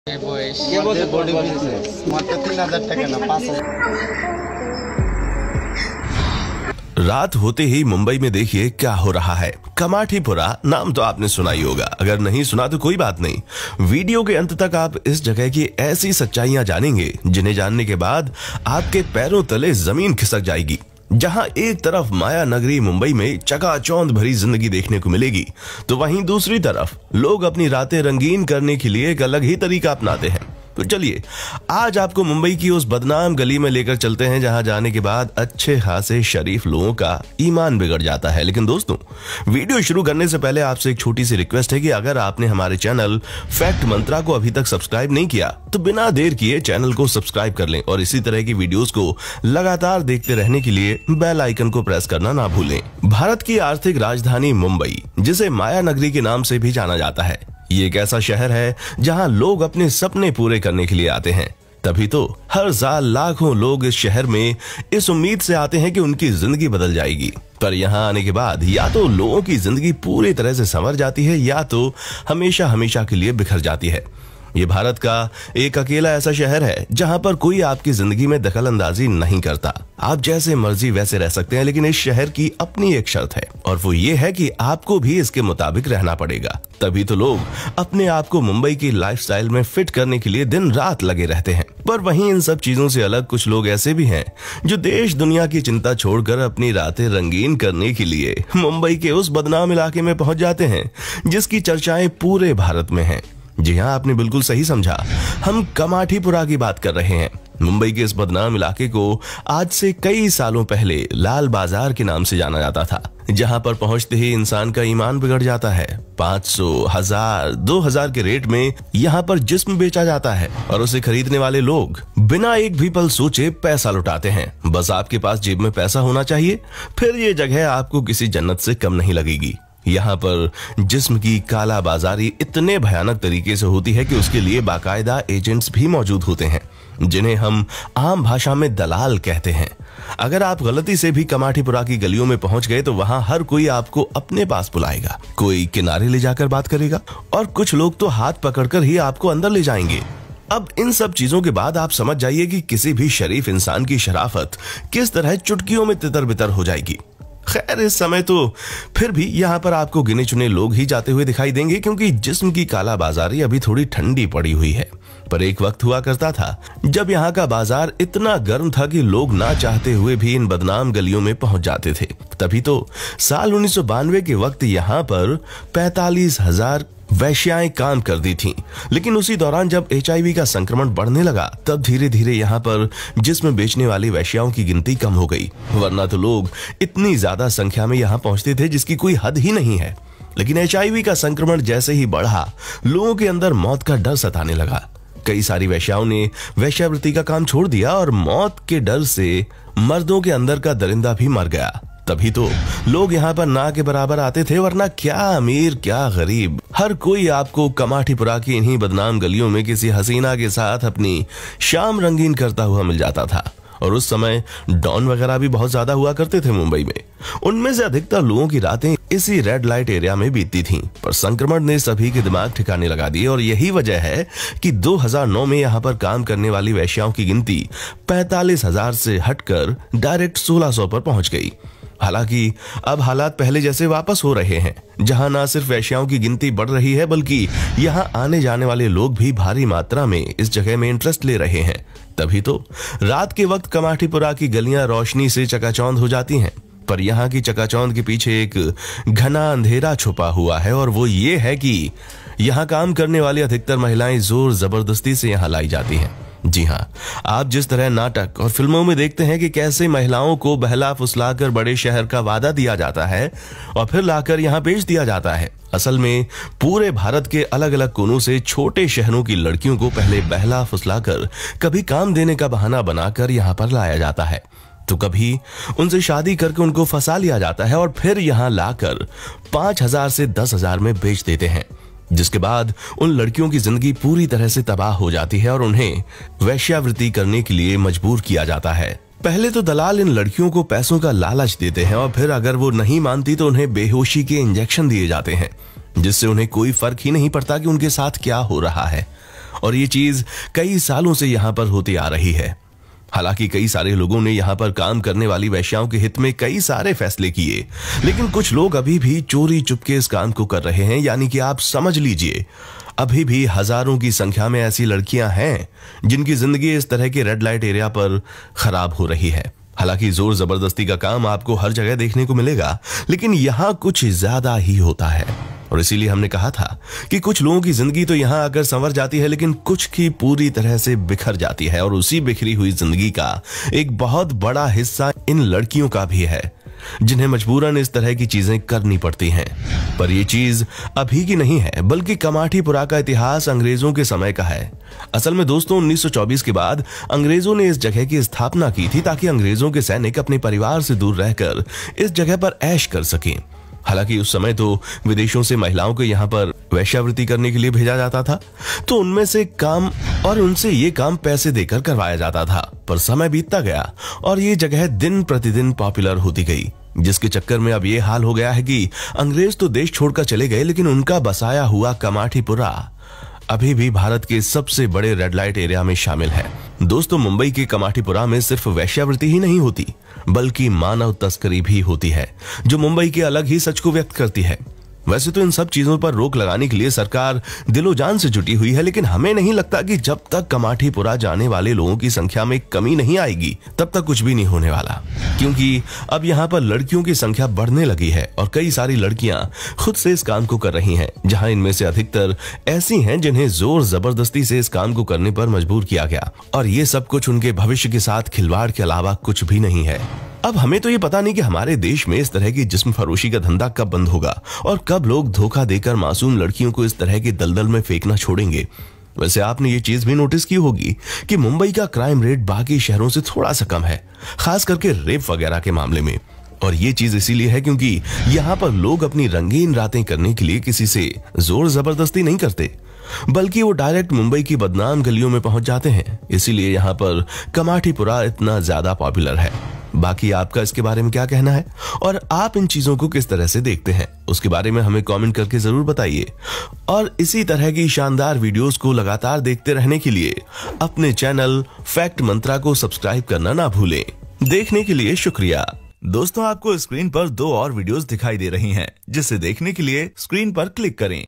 Body business মাত্র 3000 টাকা না 5000। रात होते ही मुंबई में देखिए क्या हो रहा है। कमाठीपुरा नाम तो आपने सुना ही होगा, अगर नहीं सुना तो कोई बात नहीं। वीडियो के अंत तक आप इस जगह की ऐसी सच्चाइयां जानेंगे जिन्हें जानने के बाद आपके पैरों तले जमीन खिसक जाएगी। जहां एक तरफ माया नगरी मुंबई में चकाचौंध भरी जिंदगी देखने को मिलेगी, तो वहीं दूसरी तरफ लोग अपनी रातें रंगीन करने के लिए एक अलग ही तरीका अपनाते हैं। तो चलिए आज आपको मुंबई की उस बदनाम गली में लेकर चलते हैं जहां जाने के बाद अच्छे खासे शरीफ लोगों का ईमान बिगड़ जाता है। लेकिन दोस्तों, वीडियो शुरू करने से पहले आपसे एक छोटी सी रिक्वेस्ट है कि अगर आपने हमारे चैनल फैक्ट मंत्रा को अभी तक सब्सक्राइब नहीं किया तो बिना देर किए चैनल को सब्सक्राइब कर लें और इसी तरह की वीडियोस को लगातार देखते रहने के लिए बेल आइकन को प्रेस करना ना भूलें। भारत की आर्थिक राजधानी मुंबई, जिसे माया नगरी के नाम से भी जाना जाता है, ये एक ऐसा शहर है जहां लोग अपने सपने पूरे करने के लिए आते हैं। तभी तो हर साल लाखों लोग इस शहर में इस उम्मीद से आते हैं कि उनकी जिंदगी बदल जाएगी। पर यहाँ आने के बाद या तो लोगों की जिंदगी पूरी तरह से संवर जाती है या तो हमेशा हमेशा के लिए बिखर जाती है। ये भारत का एक अकेला ऐसा शहर है जहां पर कोई आपकी जिंदगी में दखल अंदाजी नहीं करता। आप जैसे मर्जी वैसे रह सकते हैं, लेकिन इस शहर की अपनी एक शर्त है और वो ये है कि आपको भी इसके मुताबिक रहना पड़ेगा। तभी तो लोग अपने आप को मुंबई की लाइफस्टाइल में फिट करने के लिए दिन रात लगे रहते हैं। पर वहीं इन सब चीजों से अलग कुछ लोग ऐसे भी हैं जो देश दुनिया की चिंता छोड़कर अपनी रातें रंगीन करने के लिए मुंबई के उस बदनाम इलाके में पहुंच जाते हैं जिसकी चर्चाएं पूरे भारत में हैं। जी हाँ, आपने बिल्कुल सही समझा, हम कमाठीपुरा की बात कर रहे हैं। मुंबई के इस बदनाम इलाके को आज से कई सालों पहले लाल बाजार के नाम से जाना जाता था, जहां पर पहुंचते ही इंसान का ईमान बिगड़ जाता है। 500, 1000, 2000 के रेट में यहां पर जिस्म बेचा जाता है और उसे खरीदने वाले लोग बिना एक भी पल सोचे पैसा लुटाते हैं। बस आपके पास जेब में पैसा होना चाहिए, फिर ये जगह आपको किसी जन्नत से कम नहीं लगेगी। यहाँ पर जिस्म की काला बाजारी इतने भयानक तरीके से होती है कि उसके लिए बाकायदा एजेंट्स भी मौजूद होते हैं, जिन्हें हम आम भाषा में दलाल कहते हैं। अगर आप गलती से भी कमाठीपुरा की गलियों में पहुंच गए तो वहां हर कोई आपको अपने पास बुलाएगा, कोई किनारे ले जाकर बात करेगा और कुछ लोग तो हाथ पकड़कर ही आपको अंदर ले जाएंगे। अब इन सब चीजों के बाद आप समझ जाइए कि किसी भी शरीफ इंसान की शराफत किस तरह चुटकियों में तितर बितर हो जाएगी। खैर, इस समय तो फिर भी यहाँ पर आपको गिने चुने लोग ही जाते हुए दिखाई देंगे, क्योंकि जिस्म की काला बाजारी अभी थोड़ी ठंडी पड़ी हुई है। पर एक वक्त हुआ करता था जब यहाँ का बाजार इतना गर्म था कि लोग ना चाहते हुए भी इन बदनाम गलियों में पहुंच जाते थे। तभी तो साल 1992 के वक्त यहाँ पर 45,000 वैश्याएं काम कर दी थीं। लेकिन उसी दौरान जब HIV का संक्रमण बढ़ने लगा, तब धीरे धीरे यहाँ पर जिस्म बेचने वाली वैश्याओं की गिनती कम हो गई, वरना तो लोग इतनी ज्यादा संख्या में यहाँ पहुंचते थे जिसकी कोई हद ही नहीं है। लेकिन HIV का संक्रमण जैसे ही बढ़ा, लोगों के अंदर मौत का डर सताने लगा। कई सारी वैश्याओं ने वेश्यावृत्ति का काम छोड़ दिया और मौत के डर से मर्दों के अंदर का दरिंदा भी मर गया। तभी तो लोग यहाँ पर ना के बराबर आते थे, वरना क्या अमीर क्या गरीब, हर कोई आपको कमाठीपुरा की इन्हीं बदनाम गलियों में किसी हसीना के साथ अपनी शाम रंगीन करता हुआ मिल जाता था। और उस समय डॉन वगैरह भी बहुत ज्यादा हुआ करते थे मुंबई में। उनमें से अधिकतर लोगों की रातें इसी रेड लाइट एरिया में बीतती थीं। पर संक्रमण ने सभी के दिमाग ठिकाने लगा दिए और यही वजह है कि 2009 में यहाँ पर काम करने वाली वैश्याओं की गिनती 45,000 से हटकर डायरेक्ट 1600 पर पहुंच गई। हालांकि अब हालात पहले जैसे वापस हो रहे हैं, जहां ना सिर्फ वैश्याओं की गिनती बढ़ रही है बल्कि यहां आने जाने वाले लोग भी भारी मात्रा में इस जगह में इंटरेस्ट ले रहे हैं। तभी तो रात के वक्त कमाठीपुरा की गलियां रोशनी से चकाचौंध हो जाती हैं। पर यहाँ की चकाचौंध के पीछे एक घना अंधेरा छुपा हुआ है और वो ये है कि यहाँ काम करने वाली अधिकतर महिलाएं जोर जबरदस्ती से यहाँ लाई जाती हैं। जी हाँ, आप जिस तरह नाटक और फिल्मों में देखते हैं कि कैसे महिलाओं को बहला फुसलाकर बड़े शहर का वादा दिया जाता है और फिर लाकर यहाँ बेच दिया जाता है, असल में पूरे भारत के अलग अलग कोनों से छोटे शहरों की लड़कियों को पहले बहला फुसलाकर कभी काम देने का बहाना बनाकर यहाँ पर लाया जाता है, तो कभी उनसे शादी करके उनको फंसा लिया जाता है और फिर यहाँ लाकर 5,000 से 10,000 में बेच देते हैं, जिसके बाद उन लड़कियों की जिंदगी पूरी तरह से तबाह हो जाती है और उन्हें वैश्यावृत्ति करने के लिए मजबूर किया जाता है। पहले तो दलाल इन लड़कियों को पैसों का लालच देते हैं और फिर अगर वो नहीं मानती तो उन्हें बेहोशी के इंजेक्शन दिए जाते हैं, जिससे उन्हें कोई फर्क ही नहीं पड़ता कि उनके साथ क्या हो रहा है। और ये चीज कई सालों से यहाँ पर होती आ रही है। हालांकि कई सारे लोगों ने यहाँ पर काम करने वाली वेश्याओं के हित में कई सारे फैसले किए, लेकिन कुछ लोग अभी भी चोरी चुपके इस काम को कर रहे हैं। यानी कि आप समझ लीजिए, अभी भी हजारों की संख्या में ऐसी लड़कियां हैं जिनकी जिंदगी इस तरह के रेड लाइट एरिया पर खराब हो रही है। हालांकि जोर जबरदस्ती का काम आपको हर जगह देखने को मिलेगा, लेकिन यहाँ कुछ ज्यादा ही होता है। और इसीलिए हमने कहा था कि कुछ लोगों की जिंदगी तो यहाँ आकर संवर जाती है, लेकिन कुछ की पूरी तरह से बिखर जाती है। और उसी बिखरी हुई जिंदगी का एक बहुत बड़ा हिस्सा इन लड़कियों का भी है, जिन्हें मजबूरन इस तरह की चीजें करनी पड़ती हैं। पर यह चीज अभी की नहीं है, बल्कि कमाठीपुरा का इतिहास अंग्रेजों के समय का है। असल में दोस्तों 1924 के बाद अंग्रेजों ने इस जगह की स्थापना की थी ताकि अंग्रेजों के सैनिक अपने परिवार से दूर रहकर इस जगह पर ऐश कर सकें। हालांकि उस समय तो विदेशों से महिलाओं को यहाँ पर वैश्यावृत्ति करने के लिए भेजा जाता था, तो उनमें से काम और उनसे ये काम पैसे देकर करवाया जाता था। पर समय बीतता गया और ये जगह दिन प्रतिदिन पॉपुलर होती गई, जिसके चक्कर में अब ये हाल हो गया है कि अंग्रेज तो देश छोड़कर चले गए, लेकिन उनका बसाया हुआ कमाठीपुरा अभी भी भारत के सबसे बड़े रेड लाइट एरिया में शामिल है। दोस्तों, मुंबई के कमाठीपुरा में सिर्फ वैश्यावृत्ति ही नहीं होती, बल्कि मानव तस्करी भी होती है, जो मुंबई के अलग ही सच को व्यक्त करती है। वैसे तो इन सब चीजों पर रोक लगाने के लिए सरकार दिलो जान से जुटी हुई है, लेकिन हमें नहीं लगता कि जब तक कमाठीपुरा जाने वाले लोगों की संख्या में कमी नहीं आएगी तब तक कुछ भी नहीं होने वाला। क्योंकि अब यहाँ पर लड़कियों की संख्या बढ़ने लगी है और कई सारी लड़कियां खुद से इस काम को कर रही हैं, जहां इनमें से अधिकतर ऐसी हैं जिन्हें जोर जबरदस्ती से इस काम को करने पर मजबूर किया गया। और ये सब कुछ उनके भविष्य के साथ खिलवाड़ के अलावा कुछ भी नहीं है। अब हमें तो ये पता नहीं कि हमारे देश में इस तरह की जिस्म फरोशी का धंधा कब बंद होगा और कब लोग धोखा देकर मासूम लड़कियों को इस तरह के दलदल में फेंकना छोड़ेंगे। वैसे आपने ये चीज भी नोटिस की होगी कि मुंबई का क्राइम रेट बाकी शहरों से थोड़ा सा कम है, खास करके रेप वगैरह के मामले में। और ये चीज इसीलिए है क्योंकि यहाँ पर लोग अपनी रंगीन रातें करने के लिए किसी से जोर जबरदस्ती नहीं करते, बल्कि वो डायरेक्ट मुंबई की बदनाम गलियों में पहुंच जाते हैं। इसीलिए यहाँ पर कमाठीपुरा इतना ज्यादा पॉपुलर है। बाकी आपका इसके बारे में क्या कहना है और आप इन चीजों को किस तरह से देखते हैं, उसके बारे में हमें कमेंट करके जरूर बताइए। और इसी तरह की शानदार वीडियोस को लगातार देखते रहने के लिए अपने चैनल फैक्ट मंत्रा को सब्सक्राइब करना ना भूलें। देखने के लिए शुक्रिया। दोस्तों, आपको स्क्रीन पर 2 और वीडियोस दिखाई दे रही हैं, जिसे देखने के लिए स्क्रीन पर क्लिक करें।